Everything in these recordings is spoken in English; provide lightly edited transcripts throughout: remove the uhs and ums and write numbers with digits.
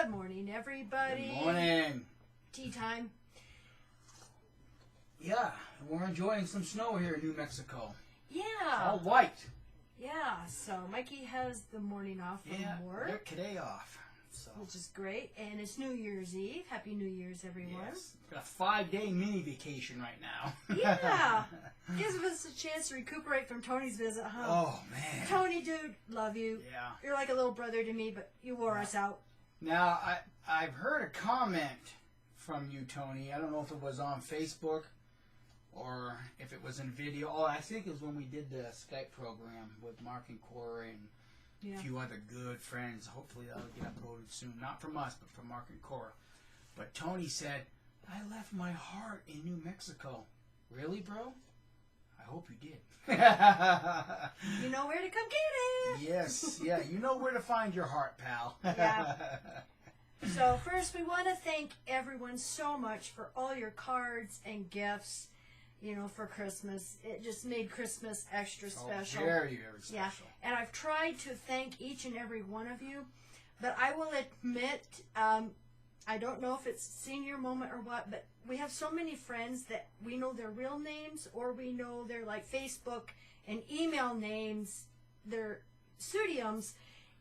Good morning, everybody. Good morning. Tea time. Yeah, we're enjoying some snow here in New Mexico. Yeah. All white. Yeah, so Mikey has the morning off from work. Yeah, today off. So. Which is great. And it's New Year's Eve. Happy New Year's, everyone. Yes. Got a 5-day mini vacation right now. Yeah. Gives us a chance to recuperate from Tony's visit, huh? Oh, man. Tony, dude, love you. Yeah. You're like a little brother to me, but you wore us out. Now, I've heard a comment from you, Tony. I don't know if it was on Facebook or if it was in video. Oh, I think it was when we did the Skype program with Mark and Cora and a few other good friends. Hopefully that'll get uploaded soon. Not from us, but from Mark and Cora. But Tony said, I left my heart in New Mexico. Really, bro? I hope you did. You know where to come get it. Yes, yeah. You know where to find your heart, pal. Yeah. So first, we want to thank everyone so much for all your cards and gifts, you know, for Christmas. It just made Christmas extra special. Oh, very, very special. Yeah, and I've tried to thank each and every one of you, but I will admit, I don't know if it's senior moment or what, but we have so many friends that we know their real names or we know their like Facebook and email names, their pseudonyms,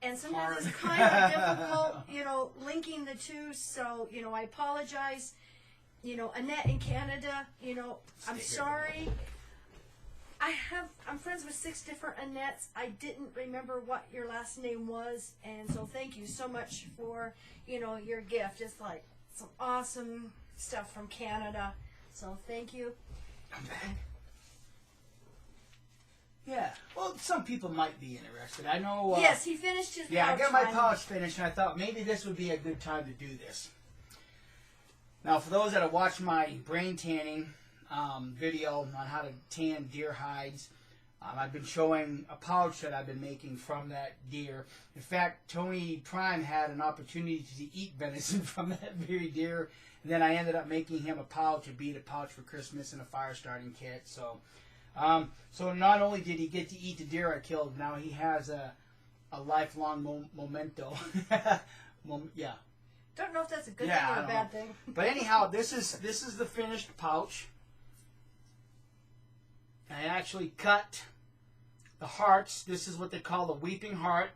and sometimes it's kind of difficult, you know, linking the two. So, you know, I apologize. You know, Annette in Canada, you know, I'm sorry. I'm friends with 6 different Annettes. I didn't remember what your last name was, and so thank you so much for, you know, your gift. It's like some awesome stuff from Canada. So thank you. I'm back. Yeah. Well, some people might be interested. I know. Yes, he finished his pouch. Yeah, I got my pouch finished, and I thought maybe this would be a good time to do this. Now, for those that have watched my brain tanning video on how to tan deer hides, I've been showing a pouch that I've been making from that deer. In fact, Tony Prime had an opportunity to eat venison from that very deer, and then I ended up making him a pouch, a beaded pouch for Christmas and a fire starting kit. So, so not only did he get to eat the deer I killed, now he has a lifelong memento. Yeah. Don't know if that's a good thing or a bad thing. But anyhow, this is the finished pouch. I actually cut the hearts. This is what they call the weeping heart.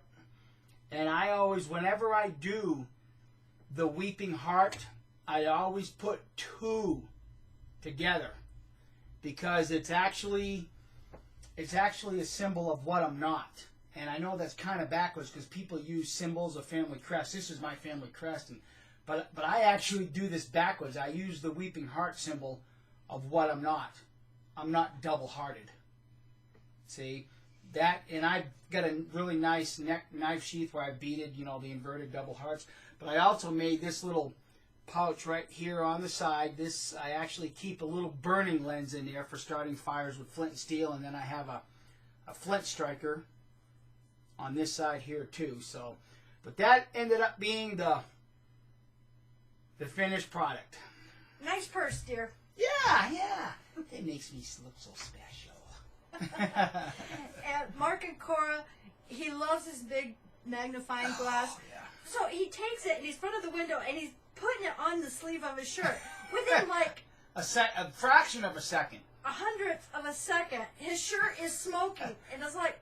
And I always, whenever I do the weeping heart, I always put 2 together because it's actually a symbol of what I'm not. And I know that's kind of backwards because people use symbols of family crest. This is my family crest, but I actually do this backwards. I use the weeping heart symbol of what I'm not. I'm not double-hearted. See that, and I've got a really nice knife sheath where I beaded, you know, the inverted double hearts. But I also made this little pouch right here on the side. This I actually keep a little burning lens in there for starting fires with flint and steel, and then I have a flint striker on this side here too. So, but that ended up being the finished product. Nice purse, dear. Yeah. It makes me look so special. And Mark and Cora, he loves his big magnifying glass. Oh, yeah. So he takes it and he's in front of the window and he's putting it on the sleeve of his shirt. Within like a fraction of a second. 100th of a second, his shirt is smoking, and it's like,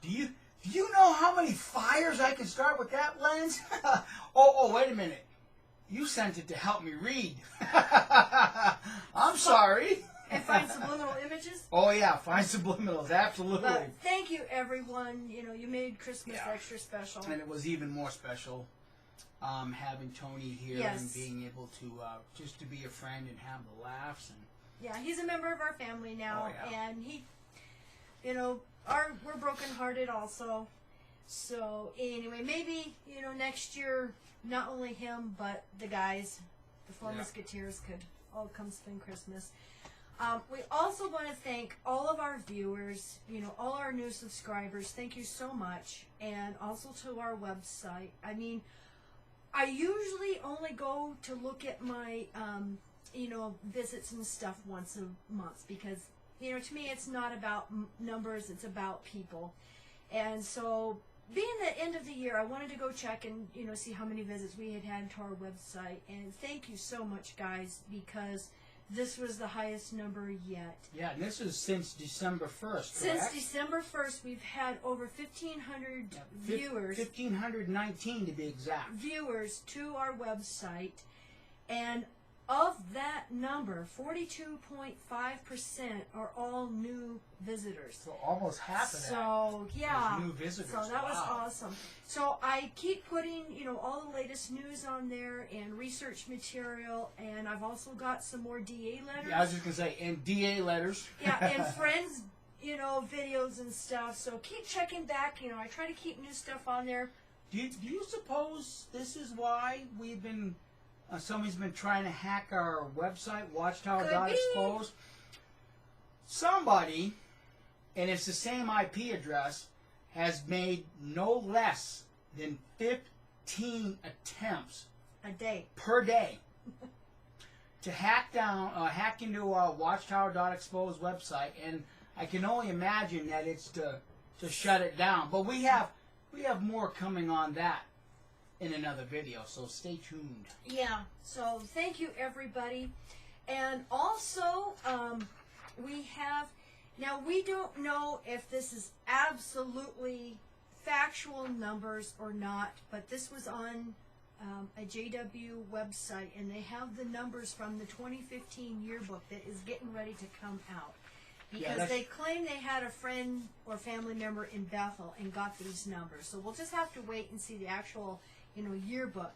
Do you know how many fires I can start with that lens? Oh, wait a minute. You sent it to help me read. I'm sorry. And find subliminal images. Oh yeah, find subliminals, absolutely. But thank you, everyone. You know, you made Christmas extra special. And it was even more special having Tony here and being able to just to be a friend and have the laughs. And yeah, he's a member of our family now, and he, you know, we're brokenhearted also. So anyway, maybe, you know, next year, not only him but the guys, the 4 Musketeers, could all come spend Christmas. We also want to thank all of our viewers, you know, all our new subscribers. Thank you so much. And also to our website. I mean, I usually only go to look at my, you know, visits and stuff once a month because, you know, to me it's not about numbers, it's about people. And so being the end of the year, I wanted to go check and see how many visits we had to our website. And thank you so much, guys, because this was the highest number yet. Yeah, and this is since December 1st, correct? Since December 1st, we've had over 1,500 viewers. 1,519 to be exact. Viewers to our website, and of that number, 42.5% are all new visitors. So almost half of that. So yeah, was new visitors. So that was Wow. awesome. So I keep putting all the latest news on there and research material, and I've also got some more DA letters. Yeah, I was just gonna say, and DA letters. Yeah, and friends, videos and stuff. So keep checking back. I try to keep new stuff on there. Do you suppose this is why we've been? Somebody's been trying to hack our website, Watchtower.exposed. Somebody, and it's the same IP address, has made no less than 15 attempts A day. per day to hack into our Watchtower.exposed website, and I can only imagine that it's to shut it down. But we have more coming on that in another video, so stay tuned. Yeah, so thank you, everybody. And also, we don't know if this is absolutely factual numbers or not, but this was on a JW website, and they have the numbers from the 2015 yearbook that is getting ready to come out. Because they claim they had a friend or family member in Bethel and got these numbers. So we'll just have to wait and see the actual yearbook.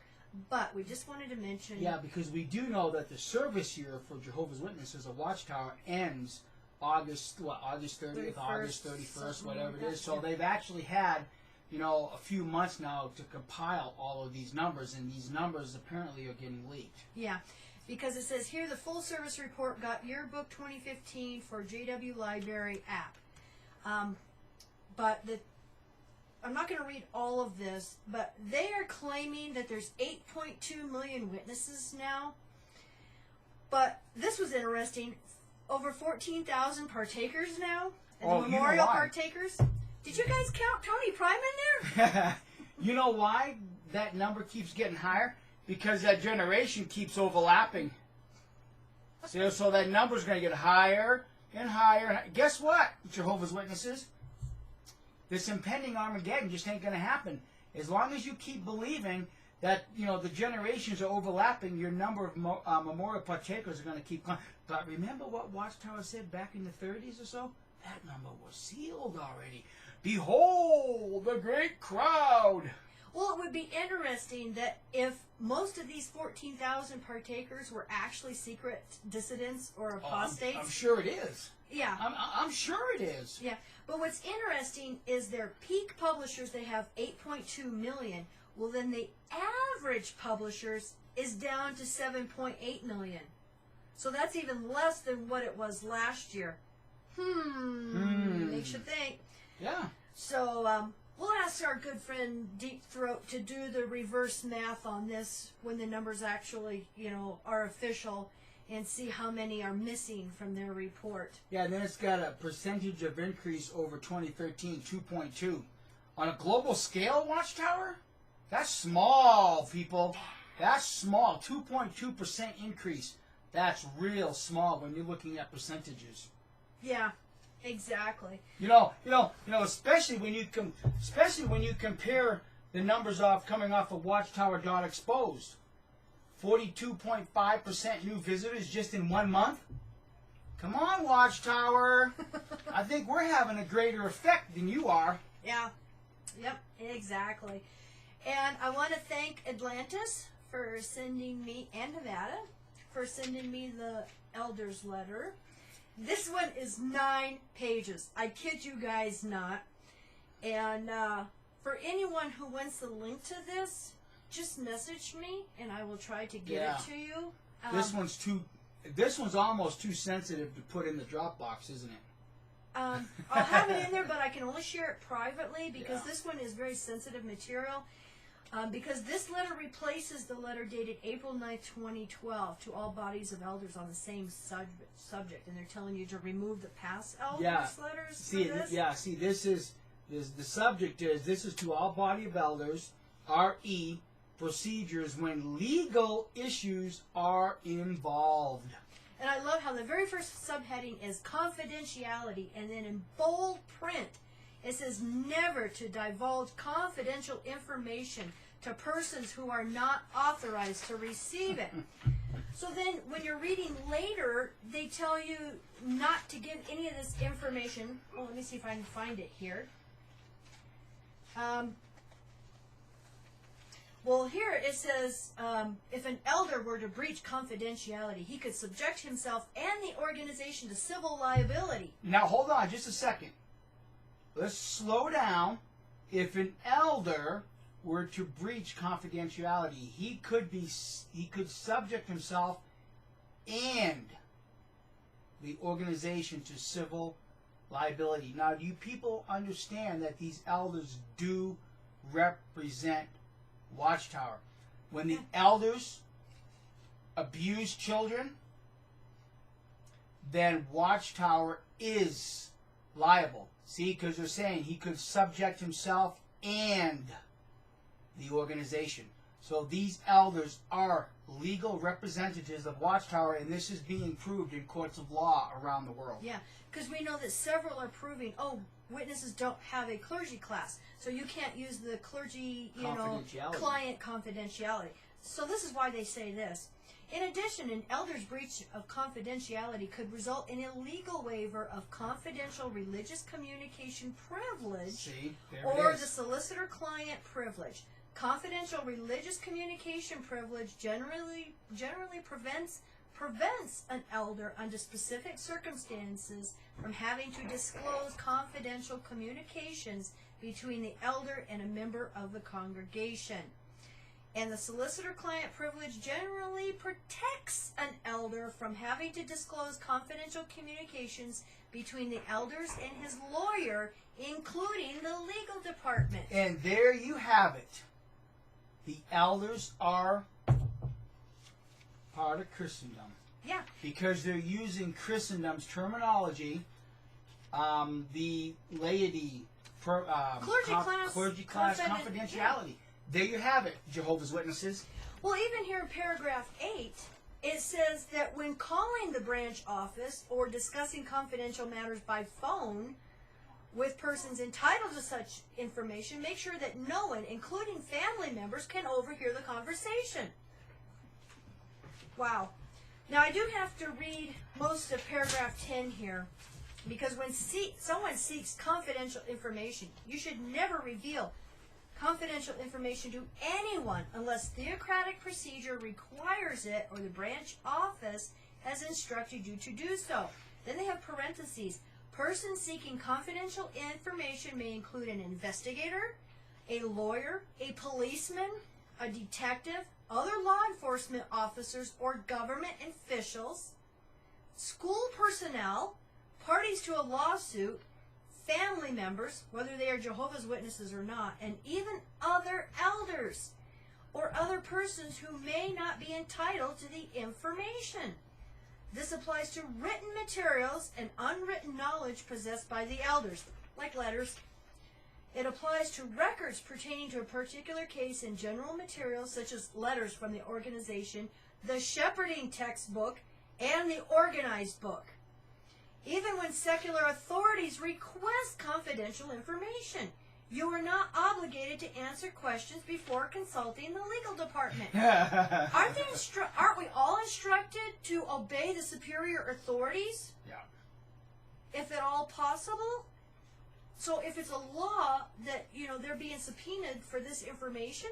But we just wanted to mention. Yeah, because we do know that the service year for Jehovah's Witnesses of Watchtower ends August 30th, August 31st, whatever it is. So they've actually had, a few months now to compile all of these numbers, and these numbers apparently are getting leaked. Yeah, because it says here the full service report got yearbook 2015 for JW Library app. But I'm not going to read all of this, but they are claiming that there's 8.2 million witnesses now. But this was interesting. Over 14,000 partakers now. And the memorial partakers. Did you guys count Tony Prime in there? You know why that number keeps getting higher? Because that generation keeps overlapping. So that number's going to get higher and higher. Guess what, Jehovah's Witnesses? This impending Armageddon just ain't going to happen. As long as you keep believing that, the generations are overlapping, your number of memorial partakers are going to keep going. But remember what Watchtower said back in the 30s or so? That number was sealed already. Behold, the great crowd. Well, it would be interesting that if most of these 14,000 partakers were actually secret dissidents or apostates. I'm sure it is. Yeah. I'm sure it is. Yeah. But what's interesting is their peak publishers, they have 8.2 million. Well, then the average publishers is down to 7.8 million. So that's even less than what it was last year. Makes you think. Yeah. So, we'll ask our good friend Deep Throat to do the reverse math on this when the numbers actually, are official, and see how many are missing from their report. Yeah, and then it's got a percentage of increase over 2013, 2.2. On a global scale, Watchtower? That's small, people. That's small. 2.2% increase. That's real small when you're looking at percentages. Yeah, exactly. Especially when you compare the numbers coming off of Watchtower.exposed. 42.5% new visitors just in 1 month. Come on, Watchtower. I think we're having a greater effect than you are. Yeah. Yep, exactly. And I want to thank Atlantis for sending me, and Nevada, for sending me the Elders letter. This one is 9 pages. I kid you guys not. And for anyone who wants the link to this, just message me, and I will try to get it to you. This one's almost too sensitive to put in the Dropbox, isn't it? I'll have it in there, but I can only share it privately because this one is very sensitive material. Because this letter replaces the letter dated April 9th, 2012 to all bodies of elders on the same subject, and they're telling you to remove the past elders letters. See, this The subject is, this is to all body of elders, RE, procedures when legal issues are involved. And I love how the very first subheading is confidentiality, and then in bold print it says never to divulge confidential information to persons who are not authorized to receive it. So then when you're reading later, they tell you not to give any of this information. Well, let me see if I can find it here. Well, here it says, if an elder were to breach confidentiality, he could subject himself and the organization to civil liability. Now, hold on just a second. Let's slow down. If an elder were to breach confidentiality, he could subject himself and the organization to civil liability. Now, do you people understand that these elders do represent Watchtower? When the elders abuse children, then Watchtower is liable. See, because they're saying he could subject himself and the organization. So these elders are legal representatives of Watchtower, and this is being proved in courts of law around the world. Yeah, because we know that several are proving, witnesses don't have a clergy class, so you can't use the clergy, client confidentiality. So this is why they say this. In addition, an elder's breach of confidentiality could result in a legal waiver of confidential religious communication privilege. See, there or it is. the solicitor-client privilege. Confidential religious communication privilege generally prevents an elder under specific circumstances from having to disclose confidential communications between the elder and a member of the congregation. And the solicitor-client privilege generally protects an elder from having to disclose confidential communications between the elders and his lawyer, including the legal department. And there you have it. The elders are part of Christendom. Yeah. Because they're using Christendom's terminology, the laity, clergy class confidentiality. There you have it, Jehovah's Witnesses. Well, even here in paragraph 8, it says that when calling the branch office or discussing confidential matters by phone with persons entitled to such information, make sure that no one, including family members, can overhear the conversation. Wow. Now, I do have to read most of paragraph 10 here, because when someone seeks confidential information, you should never reveal confidential information to anyone unless theocratic procedure requires it or the branch office has instructed you to do so. Then they have parentheses. Persons seeking confidential information may include an investigator, a lawyer, a policeman, a detective, other law enforcement officers or government officials, school personnel, parties to a lawsuit, family members, whether they are Jehovah's Witnesses or not, and even other elders or other persons who may not be entitled to the information. This applies to written materials and unwritten knowledge possessed by the elders, like letters. It applies to records pertaining to a particular case and general materials such as letters from the organization, the shepherding textbook, and the organized book. Even when secular authorities request confidential information, you are not obligated to answer questions before consulting the legal department. Aren't we all instructed to obey the superior authorities? Yeah. If at all possible? So if it's a law that, they're being subpoenaed for this information?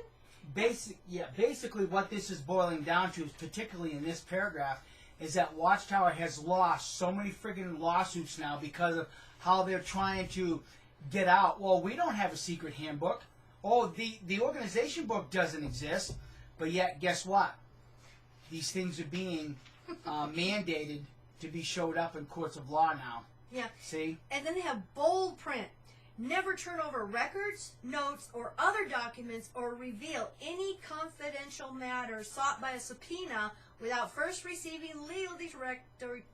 Basically what this is boiling down to, particularly in this paragraph, is that Watchtower has lost so many friggin' lawsuits now because of how they're trying to get out. Well, we don't have a secret handbook. Oh, the organization book doesn't exist. But yet, guess what? These things are being mandated to be showed up in courts of law now. Yeah. See? And then they have bold print. Never turn over records, notes, or other documents or reveal any confidential matter sought by a subpoena without first receiving legal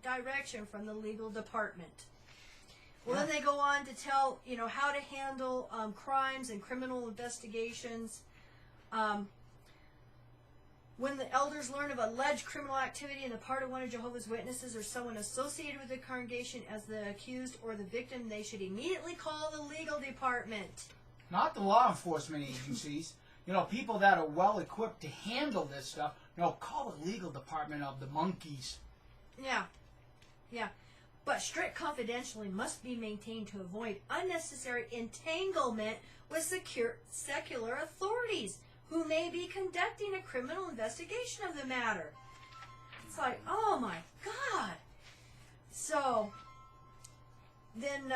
direction from the legal department. Well, Yeah. then they go on to tell, how to handle crimes and criminal investigations. When the elders learn of alleged criminal activity on the part of one of Jehovah's Witnesses or someone associated with the congregation as the accused or the victim, they should immediately call the legal department. Not the law enforcement agencies. People that are well equipped to handle this stuff. No, call the legal department of the monkeys. Yeah. But strict confidentiality must be maintained to avoid unnecessary entanglement with secular authorities who may be conducting a criminal investigation of the matter. It's like, oh my God. So, then,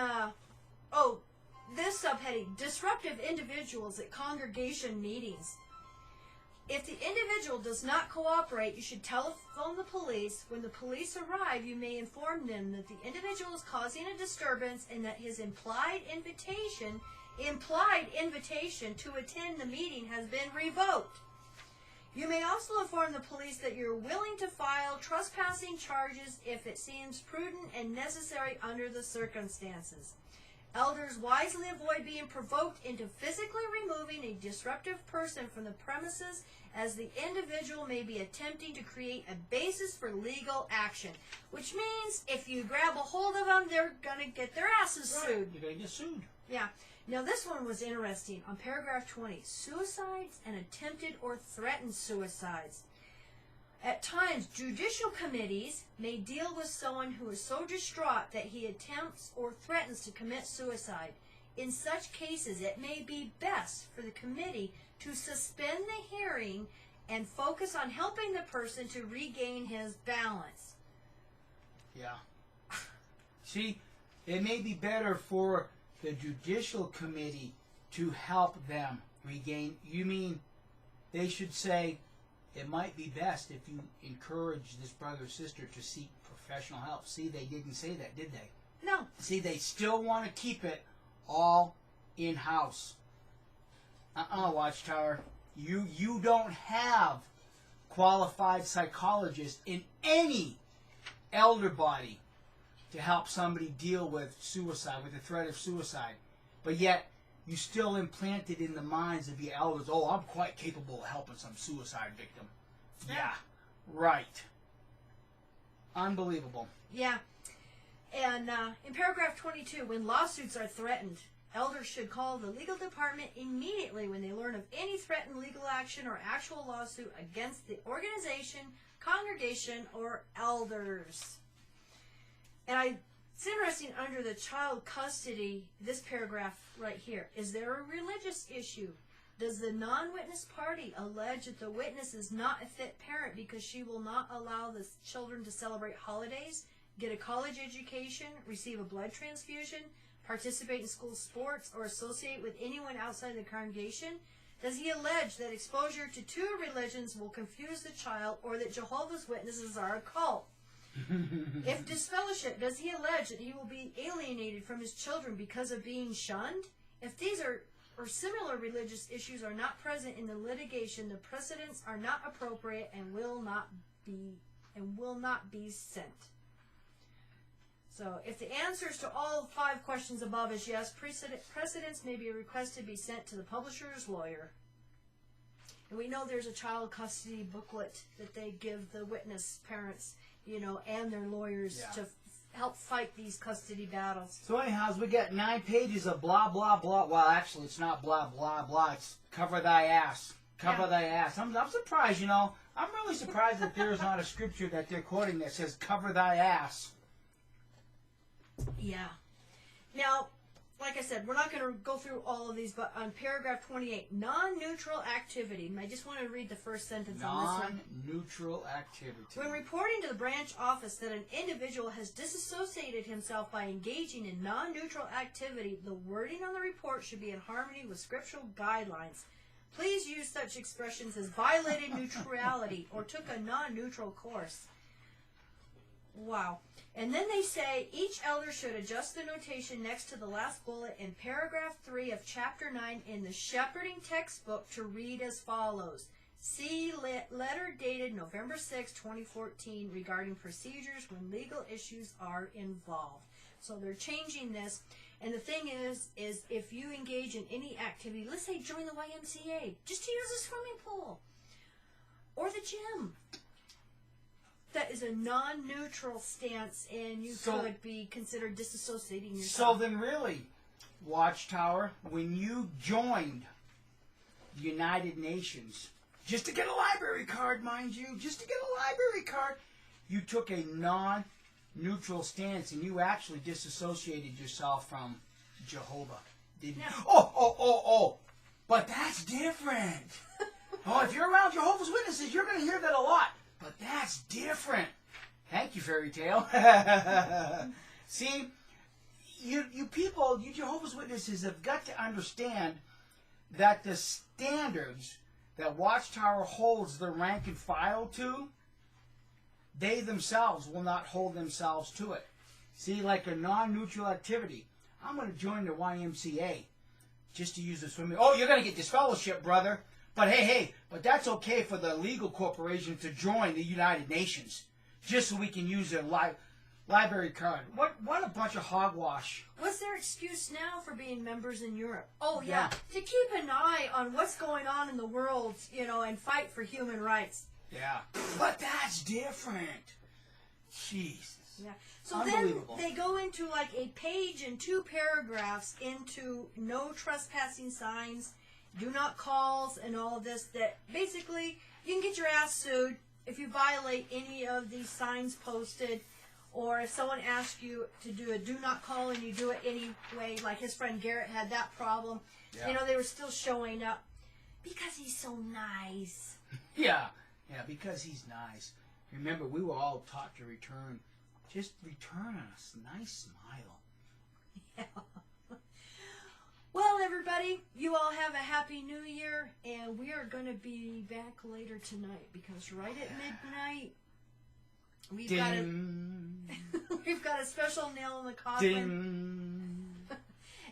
this subheading, disruptive individuals at congregation meetings. If the individual does not cooperate, you should telephone the police. When the police arrive, you may inform them that the individual is causing a disturbance and that his implied invitation to attend the meeting has been revoked. You may also inform the police that you're willing to file trespassing charges if it seems prudent and necessary under the circumstances. Elders wisely avoid being provoked into physically removing a disruptive person from the premises, as the individual may be attempting to create a basis for legal action. Which means if you grab a hold of them, they're going to get their asses sued. You're going to get sued. Yeah. Now this one was interesting. On paragraph 20, suicides and attempted or threatened suicides. At times, judicial committees may deal with someone who is so distraught that he attempts or threatens to commit suicide. In such cases, it may be best for the committee to suspend the hearing and focus on helping the person to regain his balance. Yeah. See, it may be better for the judicial committee to help them regain. You mean they should say, it might be best if you encourage this brother or sister to seek professional help. See, they didn't say that, did they? No. See, they still want to keep it all in-house. Watchtower. You don't have qualified psychologists in any elder body to help somebody deal with suicide, with the threat of suicide. But yet, you still implanted in the minds of your elders, oh, I'm quite capable of helping some suicide victim. Yeah, right. Unbelievable. Yeah. And in paragraph 22, when lawsuits are threatened, elders should call the legal department immediately when they learn of any threatened legal action or actual lawsuit against the organization, congregation, or elders. And it's interesting, under the child custody, this paragraph right here, is there a religious issue? Does the non-witness party allege that the witness is not a fit parent because she will not allow the children to celebrate holidays, get a college education, receive a blood transfusion, participate in school sports, or associate with anyone outside the congregation? Does he allege that exposure to two religions will confuse the child, or that Jehovah's Witnesses are a cult? If disfellowship, does he allege that he will be alienated from his children because of being shunned? If these or similar religious issues are not present in the litigation, the precedents are not appropriate and will not be sent. So, if the answers to all 5 questions above is yes, precedents may be requested to be sent to the publisher's lawyer. And we know there's a child custody booklet that they give the witness parents, and their lawyers to help fight these custody battles. So anyhow, we got 9 pages of blah, blah, blah. Well, actually, it's not blah, blah, blah. It's cover thy ass. Cover thy ass. I'm surprised, I'm really surprised that there's not a scripture that they're quoting that says cover thy ass. Yeah. Now, like I said, we're not going to go through all of these, but on paragraph 28, non-neutral activity. I just want to read the first sentence on this one. Non-neutral activity. When reporting to the branch office that an individual has disassociated himself by engaging in non-neutral activity, the wording on the report should be in harmony with scriptural guidelines. Please use such expressions as violated neutrality or took a non-neutral course. Wow. And then they say each elder should adjust the notation next to the last bullet in paragraph 3 of chapter 9 in the Shepherding textbook to read as follows. See letter dated November 6, 2014 regarding procedures when legal issues are involved. So they're changing this. And the thing is if you engage in any activity, let's say join the YMCA, just to use a swimming pool or the gym, that is a non-neutral stance, and you could be considered disassociating yourself. So then really, Watchtower, when you joined the United Nations, just to get a library card, mind you, just to get a library card, you took a non-neutral stance, and you actually disassociated yourself from Jehovah, didn't you? Oh, but that's different. Oh, if you're around Jehovah's Witnesses, you're going to hear that a lot. But that's different. Thank you, Fairy Tale. See, you people, you Jehovah's Witnesses have got to understand that the standards that Watchtower holds the rank and file to, they themselves will not hold themselves to it. See, like a non-neutral activity. I'm going to join the YMCA just to use the swimming. Oh, you're going to get disfellowship, brother. But hey, but that's okay for the legal corporation to join the United Nations, just so we can use their library card. What a bunch of hogwash. What's their excuse now for being members in Europe? Oh, yeah, to keep an eye on what's going on in the world, and fight for human rights. Yeah, but that's different. Jesus. Yeah. So then they go into like a page and 2 paragraphs into no trespassing signs, do not calls, and all of this, that basically you can get your ass sued if you violate any of these signs posted, or if someone asks you to do a do not call and you do it anyway, like his friend Garrett had that problem. Yeah. They were still showing up because he's so nice. Yeah, because he's nice. Remember, we were all taught to just return a nice smile. Yeah. Well, everybody, you all have a happy new year, and we are going to be back later tonight because right at midnight we've got a special nail in the coffin. Ding.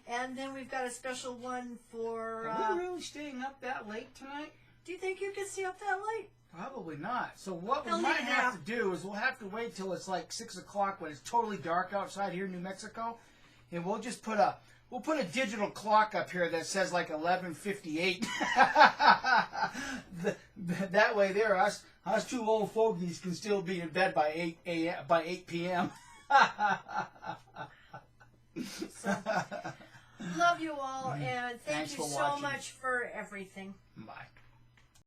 And then we've got a special one for Are we really staying up that late tonight? Do you think you could stay up that late? Probably not. So what we might have to do is we'll have to wait till it's like 6 o'clock when it's totally dark outside here in New Mexico, and we'll just put a digital clock up here that says like 11:58. That way, us 2 old fogies can still be in bed by 8 p.m. So, love you all, and thank Thanks you for so watching. much for everything. Bye.